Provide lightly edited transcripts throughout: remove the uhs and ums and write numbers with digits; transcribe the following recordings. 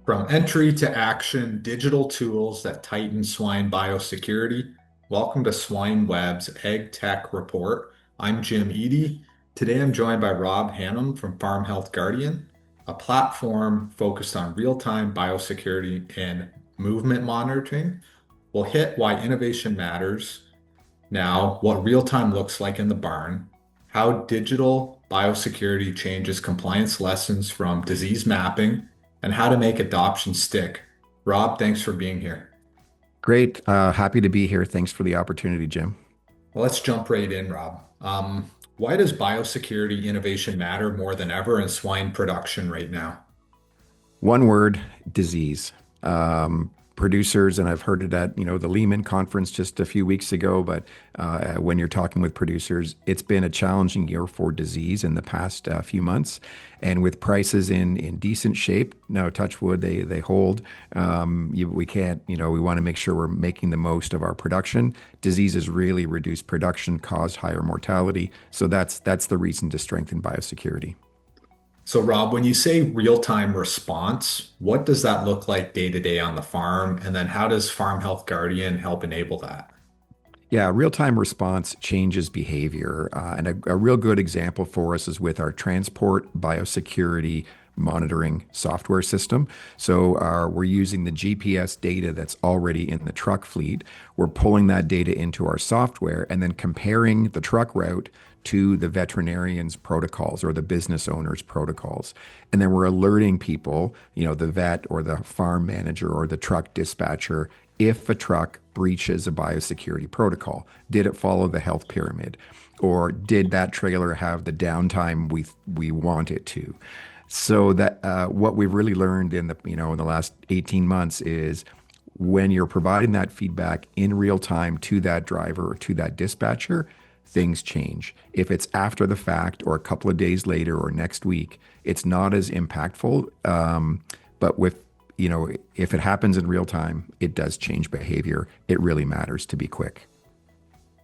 From entry to action, digital tools that tighten swine biosecurity. Welcome to Swine Web's Ag Tech Report. I'm Jim Eady. Today I'm joined by Rob Hannum from Farm Health Guardian, a platform focused on real-time biosecurity and movement monitoring. We'll hit why innovation matters now, what real-time looks like in the barn, how digital biosecurity changes compliance lessons from disease mapping, and how to make adoption stick. Rob, thanks for being here. Great. Happy to be here. Thanks for the opportunity, Jim. Well, let's jump right in, Rob. Why does biosecurity innovation matter more than ever in swine production right now? One word, disease. Producers, and I've heard it at, the Lehman conference just a few weeks ago, but when you're talking with producers, it's been a challenging year for disease in the past few months. And with prices in decent shape, now touch wood, they hold. We can't, we want to make sure we're making the most of our production. Disease has really reduced production, caused higher mortality. So that's the reason to strengthen biosecurity. So, Rob, when you say real-time response, what does that look like day to day on the farm? And then how does Farm Health Guardian help enable that? Yeah, real-time response changes behavior. And a real good example for us is with our transport biosecurity monitoring software system. So we're using the GPS data that's already in the truck fleet. We're pulling that data into our software and then comparing the truck route to the veterinarian's protocols or the business owner's protocols. And then we're alerting people, the vet or the farm manager or the truck dispatcher, if a truck breaches a biosecurity protocol. Did it follow the health pyramid? Or did that trailer have the downtime we want it to? So that what we've really learned in the last 18 months is when you're providing that feedback in real time to that driver or to that dispatcher, things change. If it's after the fact or a couple of days later or next week, it's not as impactful. But if it happens in real time, it does change behavior. It really matters to be quick.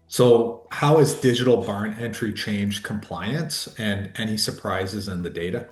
So, how has digital barn entry changed compliance and any surprises in the data?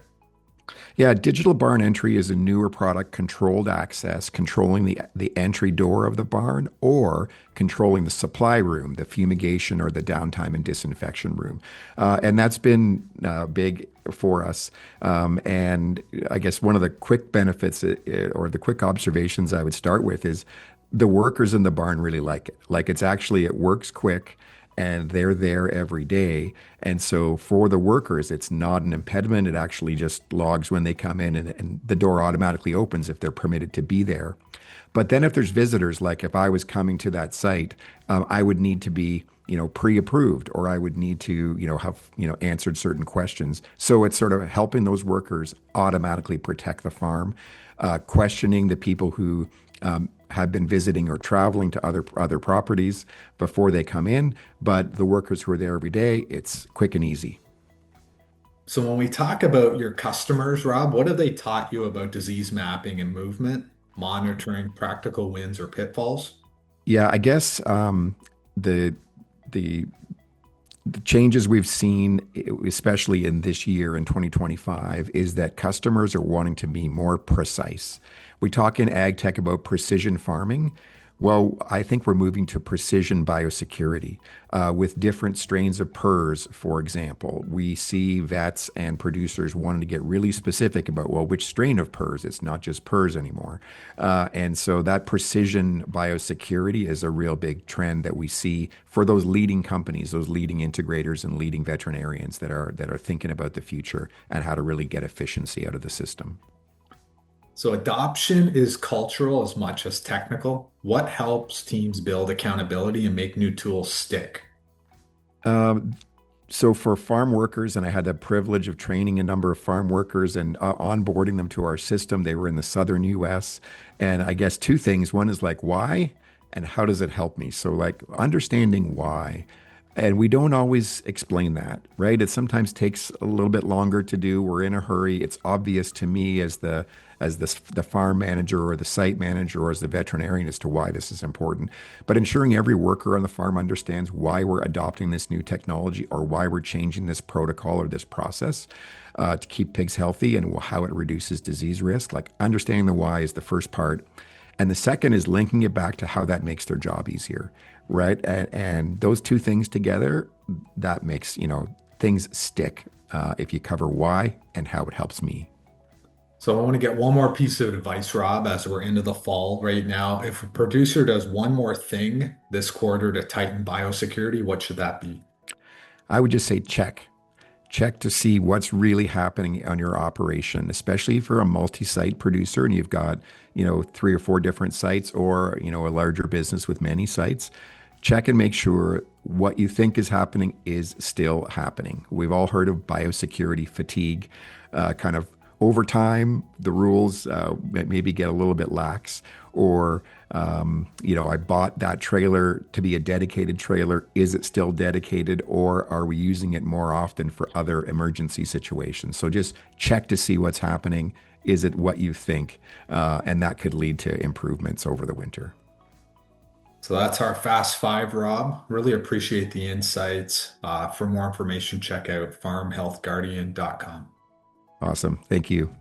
Yeah, digital barn entry is a newer product, controlled access, controlling the entry door of the barn or controlling the supply room, the fumigation or the downtime and disinfection room. And that's been big for us. And I guess one of the quick benefits or the quick observations I would start with is the workers in the barn really like it. Like it works quick and they're there every day. And so for the workers, it's not an impediment. It actually just logs when they come in and the door automatically opens if they're permitted to be there. But then if there's visitors, like if I was coming to that site, I would need to be, pre-approved or I would need to, have, answered certain questions. So it's sort of helping those workers automatically protect the farm, questioning the people who have been visiting or traveling to other properties before they come in, but the workers who are there every day, it's quick and easy. So, when we talk about your customers, Rob, what have they taught you about disease mapping and movement, monitoring practical wins or pitfalls? Yeah, I guess the the the changes we've seen, especially in this year in 2025, is that customers are wanting to be more precise. We talk in ag tech about precision farming. Well, I think we're moving to precision biosecurity with different strains of PRRS, for example. We see vets and producers wanting to get really specific about, well, which strain of PRRS? It's not just PRRS anymore. And so that precision biosecurity is a real big trend that we see for those leading companies, those leading integrators and leading veterinarians that are thinking about the future and how to really get efficiency out of the system. So, adoption is cultural as much as technical. What helps teams build accountability and make new tools stick? Um, so for farm workers, and I had the privilege of training a number of farm workers and onboarding them to our system. They were in the southern U.S. And I guess two things. One is like, why? And how does it help me? So like understanding why. And we don't always explain that, right? It sometimes takes a little bit longer to do. We're in a hurry. It's obvious to me as the farm manager or the site manager or as the veterinarian as to why this is important. But ensuring every worker on the farm understands why we're adopting this new technology or why we're changing this protocol or this process to keep pigs healthy and how it reduces disease risk. Like understanding the why is the first part. And the second is linking it back to how that makes their job easier, right? And those two things together, that makes, things stick if you cover why and how it helps me. So I want to get one more piece of advice, Rob, as we're into the fall right now. If a producer does one more thing this quarter to tighten biosecurity, what should that be? I would just say check. Check to see what's really happening on your operation, especially for a multi-site producer and you've got, three or four different sites or, a larger business with many sites. Check and make sure what you think is happening is still happening. We've all heard of biosecurity fatigue. Kind of over time, the rules maybe get a little bit lax, or I bought that trailer to be a dedicated trailer. Is it still dedicated, or are we using it more often for other emergency situations? So just check to see what's happening. Is it what you think? And that could lead to improvements over the winter. So that's our Fast Five, Rob. Really appreciate the insights. For more information, check out farmhealthguardian.com. Awesome. Thank you.